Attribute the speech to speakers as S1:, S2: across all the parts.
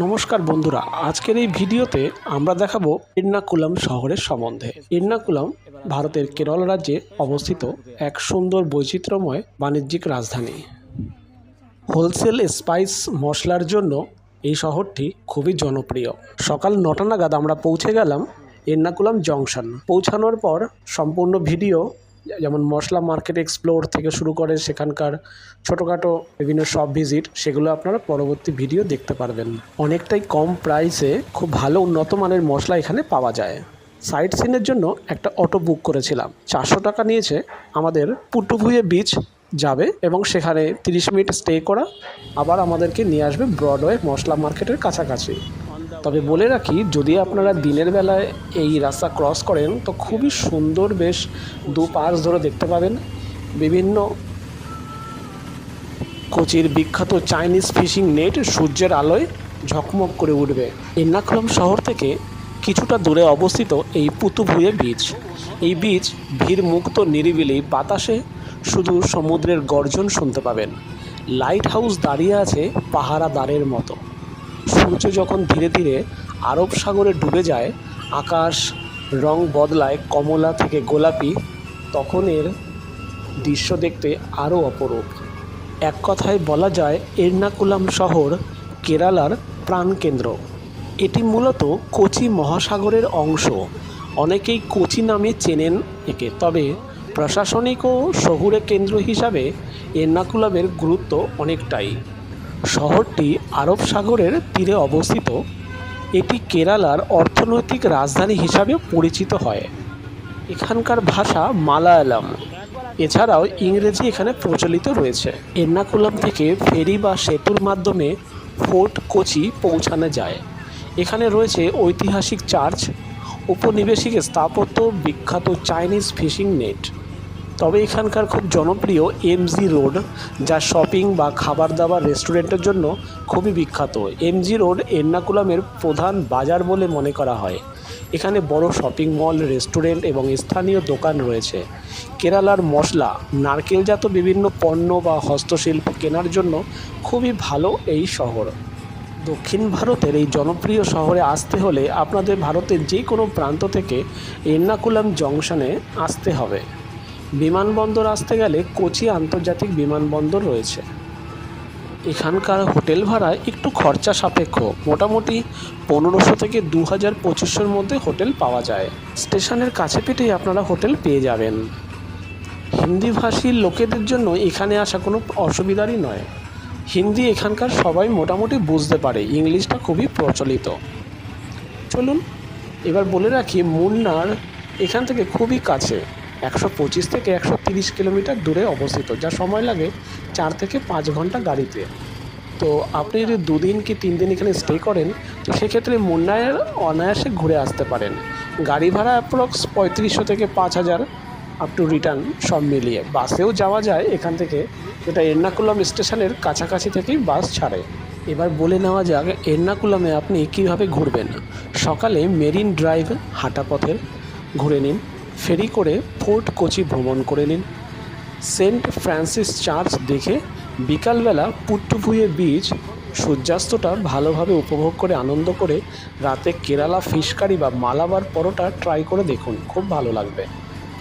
S1: নমস্কার বন্ধুরা, আজকের এই ভিডিওতে আমরা দেখাবো এর্নাকুলাম শহরের সম্বন্ধে। এর্নাকুলাম ভারতের কেরল রাজ্যে অবস্থিত এক সুন্দর বৈচিত্র্যময় বাণিজ্যিক রাজধানী। হোলসেল স্পাইস মশলার জন্য এই শহরটি খুবই জনপ্রিয়। সকাল 9টা নাগাদ আমরা পৌঁছে গেলাম এর্নাকুলাম জংশন। পৌঁছানোর পর সম্পূর্ণ ভিডিও, যেমন মশলা মার্কেট এক্সপ্লোর থেকে শুরু করে সেখানকার ছোটোখাটো বিভিন্ন শপ ভিজিট, সেগুলো আপনারা পরবর্তী ভিডিও দেখতে পারবেন। অনেকটাই কম প্রাইসে খুব ভালো উন্নত মানের মশলা এখানে পাওয়া যায়। সাইট সিনের জন্য একটা অটো বুক করেছিলাম। 400 টাকা নিয়েছে আমাদের পুট্টুভুয়ে বিচ যাবে এবং সেখানে 30 মিনিট স্টে করা, আবার আমাদেরকে নিয়ে আসবে ব্রডওয়ে মশলা মার্কেটের কাছাকাছি। তবে বলে রাখি, যদি আপনারা দিনের বেলায় এই রাস্তা ক্রস করেন তো খুবই সুন্দর, বেশ দুপাশ ধরে দেখতে পাবেন বিভিন্ন কোচির বিখ্যাত চাইনিজ ফিশিং নেট সূর্যের আলোয় ঝকমক করে উঠবে। এর্নাকুলাম শহর থেকে কিছুটা দূরে অবস্থিত এই পুতুভুয়ে বিচ। এই বিচ ভিড় মুক্ত, নিরিবিলি, বাতাসে শুধু সমুদ্রের গর্জন শুনতে পাবেন। লাইট হাউস দাঁড়িয়ে আছে পাহারাদারের মতো। সূর্য যখন ধীরে ধীরে আরব সাগরে ডুবে যায়, আকাশ রং বদলায় কমলা থেকে গোলাপি, তখন এর দৃশ্য দেখতে আরও অপরূপ। এক কথায় বলা যায় এর্নাকুলাম শহর কেরালার প্রাণকেন্দ্র। এটি মূলত কোচি মহাসাগরের অংশ। অনেকেই কোচি নামে চেনেন একে, তবে প্রশাসনিক ও শহুরে কেন্দ্র হিসাবে এর্নাকুলামের গুরুত্ব অনেকটাই। শহরটি আরব সাগরের তীরে অবস্থিত। এটি কেরালার অর্থনৈতিক রাজধানী হিসাবে পরিচিত হয়। এখানকার ভাষা মালায়ালাম, এছাড়াও ইংরেজি এখানে প্রচলিত রয়েছে। এর্নাকুলাম থেকে ফেরি বা সেতুর মাধ্যমে ফোর্ট কোচি পৌঁছানো যায়। এখানে রয়েছে ঐতিহাসিক চার্চ, উপনিবেশিক স্থাপত্য, বিখ্যাত চাইনিজ ফিশিং নেট। তবে এখানকার খুব জনপ্রিয় এমজি রোড, যা শপিং বা খাবার দাবার রেস্টুরেন্টের জন্য খুবই বিখ্যাত। এমজি রোড এর্নাকুলামের প্রধান বাজার বলে মনে করা হয়। এখানে বড় শপিং মল, রেস্টুরেন্ট এবং স্থানীয় দোকান রয়েছে। কেরালার মশলা, নারকেলজাত বিভিন্ন পণ্য বা হস্তশিল্প কেনার জন্য খুবই ভালো এই শহর। দক্ষিণ ভারতের এই জনপ্রিয় শহরে আসতে হলে আপনাদের ভারতের যে কোনো প্রান্ত থেকে এর্নাকুলাম জংশনে আসতে হবে। বিমানবন্দর আসতে গেলে কোচি আন্তর্জাতিক বিমানবন্দর রয়েছে। এখানকার হোটেল ভাড়া একটু খরচা সাপেক্ষ, মোটামুটি 1500 থেকে 2000-2500-র মধ্যে হোটেল পাওয়া যায়। স্টেশনের কাছে পিঠেই আপনারা হোটেল পেয়ে যাবেন। হিন্দিভাষী লোকেদের জন্য এখানে আসা কোনো অসুবিধারই নয়। হিন্দি এখানকার সবাই মোটামুটি বুঝতে পারে, ইংলিশটা খুবই প্রচলিত। চলুন এবার বলে রাখি, মুন্নার এখান থেকে খুবই কাছে, 125 থেকে 130 কিলোমিটার দূরে অবস্থিত, যা সময় লাগে 4 থেকে 5 ঘন্টা গাড়িতে। তো আপনি যদি 2 দিন কি 3 দিন এখানে স্টে করেন, তো সেক্ষেত্রে মুন্নার অনায়াসে ঘুরে আসতে পারেন। গাড়ি ভাড়া অ্যাপ্রক্স 3500 থেকে 5000 আপ টু রিটার্ন সব মিলিয়ে। বাসেও যাওয়া যায় এখান থেকে, যেটা এর্নাকুলাম স্টেশনের কাছাকাছি থেকেই বাস ছাড়ে। এবার বলে নেওয়া যাক এর্নাকুলামে আপনি কীভাবে ঘুরবেন। সকালে মেরিন ড্রাইভ হাঁটা পথের ঘুরে নিন, ফেরি করে ফোর্ট কোচি ভ্রমণ করে নিন, সেন্ট ফ্রান্সিস চার্চ দেখে বিকালবেলা পুট্টুভুয়ে বিচ সূর্যাস্তটা ভালোভাবে উপভোগ করে আনন্দ করে রাতে কেরালা ফিশ কারি বা মালাবার পরোটা ট্রাই করে দেখুন, খুব ভালো লাগবে।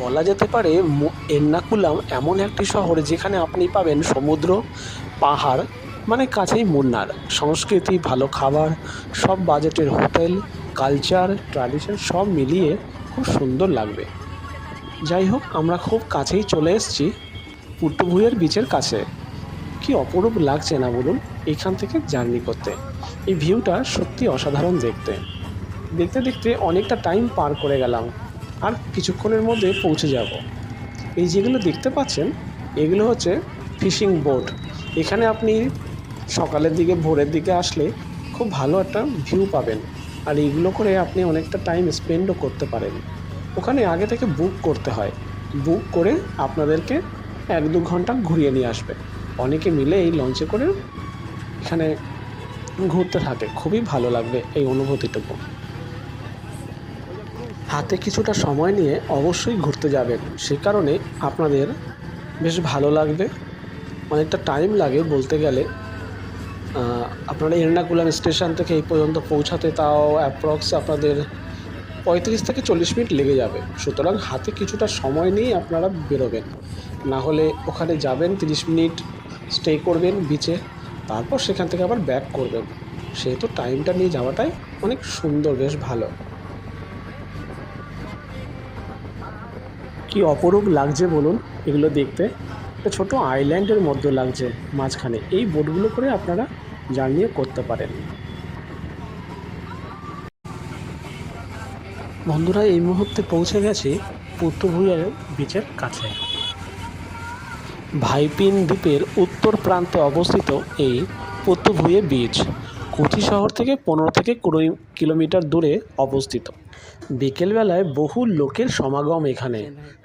S1: বলা যেতে পারে এর্নাকুলাম এমন একটি শহর যেখানে আপনি পাবেন সমুদ্র, পাহাড়, মানে কাছেই মুন্নার, সংস্কৃতি, ভালো খাবার, সব বাজেটের হোটেল, কালচার, ট্র্যাডিশন সব মিলিয়ে খুব সুন্দর লাগবে। যাই হোক, আমরা খুব কাছেই চলে এসেছি পুট্টুভুয়ের বিচের কাছে। কি অপরূপ লাগছে না বলুন এখান থেকে জার্নি করতে। এই ভিউটা সত্যি অসাধারণ দেখতে। দেখতে দেখতে অনেকটা টাইম পার করে গেলাম, আর কিছুক্ষণের মধ্যে পৌঁছে যাব। এই যেগুলো দেখতে পাচ্ছেন এগুলো হচ্ছে ফিশিং বোট। এখানে আপনি সকালের দিকে, ভোরের দিকে আসলে খুব ভালো একটা ভিউ পাবেন, আর এইগুলো করে আপনি অনেকটা টাইম স্পেন্ডও করতে পারেন। ওখানে আগে থেকে বুক করতে হয়, বুক করে আপনাদেরকে 1-2 ঘন্টা ঘুরিয়ে নিয়ে আসবে। অনেকে মিলে এই লঞ্চে করে এখানে ঘুরতে থাকে, খুবই ভালো লাগবে এই অনুভূতিটুকু। হাতে কিছুটা সময় নিয়ে অবশ্যই ঘুরতে যাবেন, সে কারণে আপনাদের বেশ ভালো লাগবে। অনেকটা টাইম লাগে বলতে গেলে, আপনারা এর্নাকুলাম স্টেশন থেকে এই পর্যন্ত পৌঁছাতে তাও অ্যাপ্রক্স আপনাদের 35 থেকে 40 মিনিট লেগে যাবে। সুতরাং হাতে কিছুটা সময় নিয়েই আপনারা বেরোবেন, না হলে ওখানে যাবেন 30 মিনিট স্টে করবেন বিচে, তারপর সেখান থেকে আবার ব্যাক করবেন। সেহেতু টাইমটা নিয়ে যাওয়াটাই অনেক সুন্দর, বেশ ভালো। কি অপরূপ লাগছে বলুন এগুলো দেখতে। একটা ছোটো আইল্যান্ডের মধ্যে লাগছে মাঝখানে। এই বোটগুলো করে আপনারা জার্নিও করতে পারেন। বন্ধুরা, এই মুহূর্তে পৌঁছে গেছি পুতুভুয়ার বিচের কাছে। ভাইপিন দ্বীপের উত্তর প্রান্তে অবস্থিত এই পুতুভুয়ে বিচ কোচি শহর থেকে 15 থেকে 20 কিলোমিটার দূরে অবস্থিত। বিকেলবেলায় বহু লোকের সমাগম এখানে।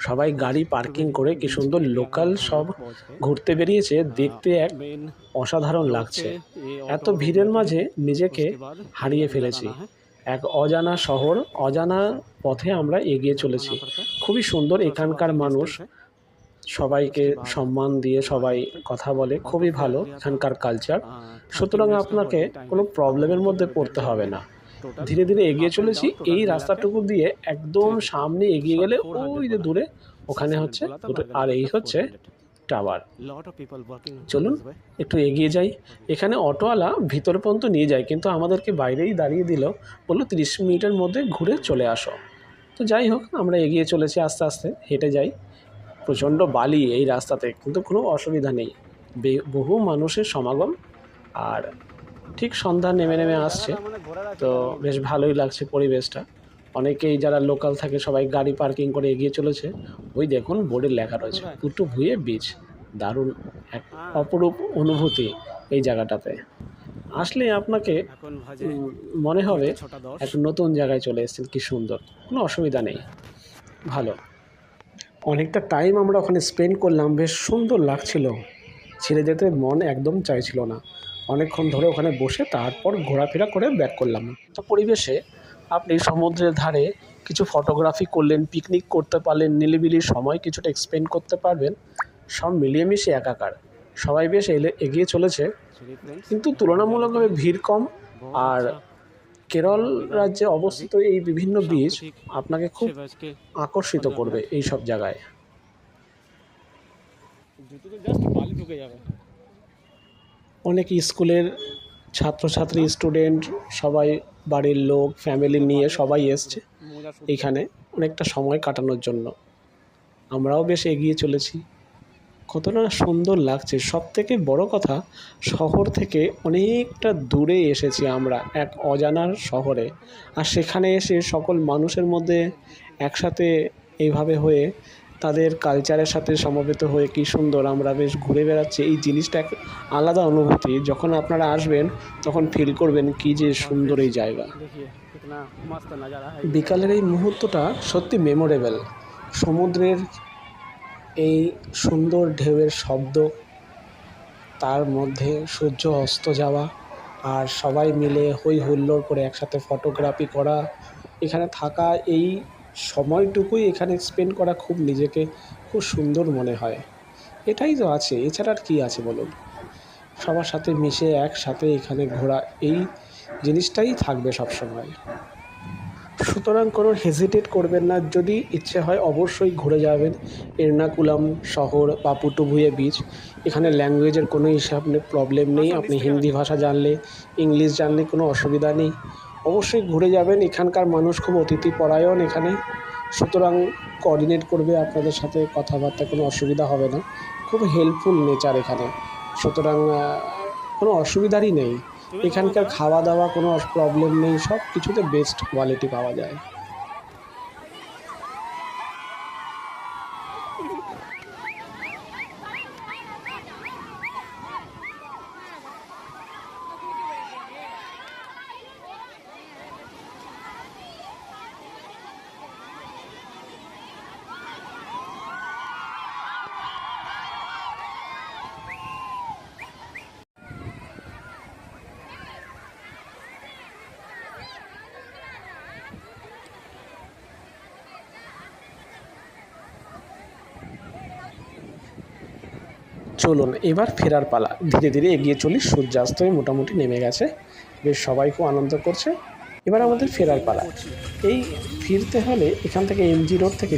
S1: সবাই গাড়ি পার্কিং করে কি সুন্দর লোকাল সব ঘুরতে বেরিয়েছে, দেখতে এক অসাধারণ লাগছে। এত ভিড়ের মাঝে নিজেকে হারিয়ে ফেলেছি। এক অজানা শহর, অজানা পথে আমরা এগিয়ে চলেছি। খুবই সুন্দর এখানকার মানুষ, সবাইকে সম্মান দিয়ে সবাই কথা বলে, খুবই ভালো এখানকার কালচার। সুতরাং আপনাকে কোনো প্রবলেমের মধ্যে পড়তে হবে না। ধীরে ধীরে এগিয়ে চলেছি। এই রাস্তাটুকু দিয়ে একদম সামনে এগিয়ে গেলে ওই যে দূরে ওখানে হচ্ছে, আর এই হচ্ছে টাওয়ার। চলুন একটু এগিয়ে যাই। এখানে অটোওয়ালা ভিতর পর্যন্ত নিয়ে যায়, কিন্তু আমাদেরকে বাইরেই দাঁড়িয়ে দিল, বললো 30 মিনিটের মধ্যে ঘুরে চলে আসো। তো যাই হোক, আমরা এগিয়ে চলেছি, আস্তে আস্তে হেঁটে যাই। প্রচণ্ড বালি এই রাস্তাতে, কিন্তু কোনো অসুবিধা নেই। বহু মানুষের সমাগম, আর ঠিক সন্ধ্যা নেমে নেমে আসছে, তো বেশ ভালোই লাগছে পরিবেশটা। অনেকেই যারা লোকাল থাকে সবাই গাড়ি পার্কিং করে এগিয়ে চলেছে। ওই দেখুন বোর্ডে লেখা রয়েছে পুতুভুয়ে বিচ। দারুণ এক অপরূপ অনুভূতি এই জায়গাটাতে আসলে। আপনাকে মনে হবে এক নতুন জায়গায় চলে এসেছেন। কি সুন্দর, কোনো অসুবিধা নেই, ভালো। অনেকটা টাইম আমরা ওখানে স্পেন্ড করলাম, বেশ সুন্দর লাগছিল। ছেড়ে যেতে মন একদম চাইছিল না। অনেকক্ষণ ধরে ওখানে বসে তারপর ঘোরাফেরা করে ব্যাক করলাম। তো পরিবেশে আপনি সমুদ্রের ধারে কিছু ফটোগ্রাফি করলেন, পিকনিক করতে পারলেন, নিলিবিলি সময় কিছুটা এক্সপেন্ড করতে পারবেন। সব মিলিয়ে মিশিয়ে একাকার। সবাই বেশ এগিয়ে চলেছে, কিন্তু তুলনামূলকভাবে ভিড় কম। আর কেরল রাজ্যে অবস্থিত এই বিভিন্ন বিচ আপনাকে খুব আকর্ষিত করবে এই সব জায়গায়। অনেক স্কুলের ছাত্রছাত্রী, স্টুডেন্ট, সবাই বাড়ির লোক, ফ্যামিলি নিয়ে সবাই এসছে এইখানে অনেকটা সময় কাটানোর জন্য। আমরাও বেশ এগিয়ে চলেছি। কতটা সুন্দর লাগছে। সবথেকে বড় কথা, শহর থেকে অনেকটা দূরে এসেছি আমরা, এক অজানার শহরে। আর সেখানে এসে সকল মানুষের মধ্যে একসাথে এইভাবে হয়ে তাদের কালচারের সাথে সমবেত হয়ে কি সুন্দর আমরা বেশ ঘুরে বেড়াচ্ছি। এই জিনিসটা এক আলাদা অনুভূতি। যখন আপনারা আসবেন তখন ফিল করবেন কি যে সুন্দর এই জায়গা। বিকালের এই মুহূর্তটা সত্যি মেমোরেবল। সমুদ্রের এই সুন্দর ঢেউয়ের শব্দ, তার মধ্যে সূর্য অস্ত যাওয়া, আর সবাই মিলে হই হুল্লোড় করে একসাথে ফটোগ্রাফি করা, এখানে থাকা, এই সময়টুকুই এখানে স্পেন্ড করা খুব নিজেকে খুব সুন্দর মনে হয়। এটাই তো আছে, এছাড়া আর কী আছে বলুন। সবার সাথে মিশে একসাথে এখানে ঘোরা, এই জিনিসটাই থাকবে সবসময়। সুতরাং কোনো হেজিটেট করবেন না। যদি ইচ্ছে হয় অবশ্যই ঘুরে যাবেন এর্নাকুলাম শহর বা পুতুভুয়ে বিচ। এখানে ল্যাঙ্গুয়েজের কোনো হিসাব প্রবলেম নেই। আপনি হিন্দি ভাষা জানলে, ইংলিশ জানলে কোনো অসুবিধা নেই। অবশ্যই ঘুরে যাবেন। এখানকার মানুষ খুব অতিথিপরায়ণ এখানে, সুতরাং কোঅর্ডিনেট করবে আপনাদের সাথে, কথাবার্তা কোনো অসুবিধা হবে না। খুব হেল্পফুল নেচার এখানে, সুতরাং কোনো অসুবিধারই নেই। এখানকার খাওয়া দাওয়া কোনো প্রবলেম নেই, সব কিছুতে বেস্ট কোয়ালিটি পাওয়া যায়। চলুন এবার ফেরার পালা। ধীরে ধীরে এগিয়ে চলি, সূর্যাস্তই মোটামুটি নেমে গেছে, বেশ সবাই খুব আনন্দ করছে। এবার আমাদের ফেরার পালা। এই ফিরতে হলে এখান থেকে এমজি রোড থেকে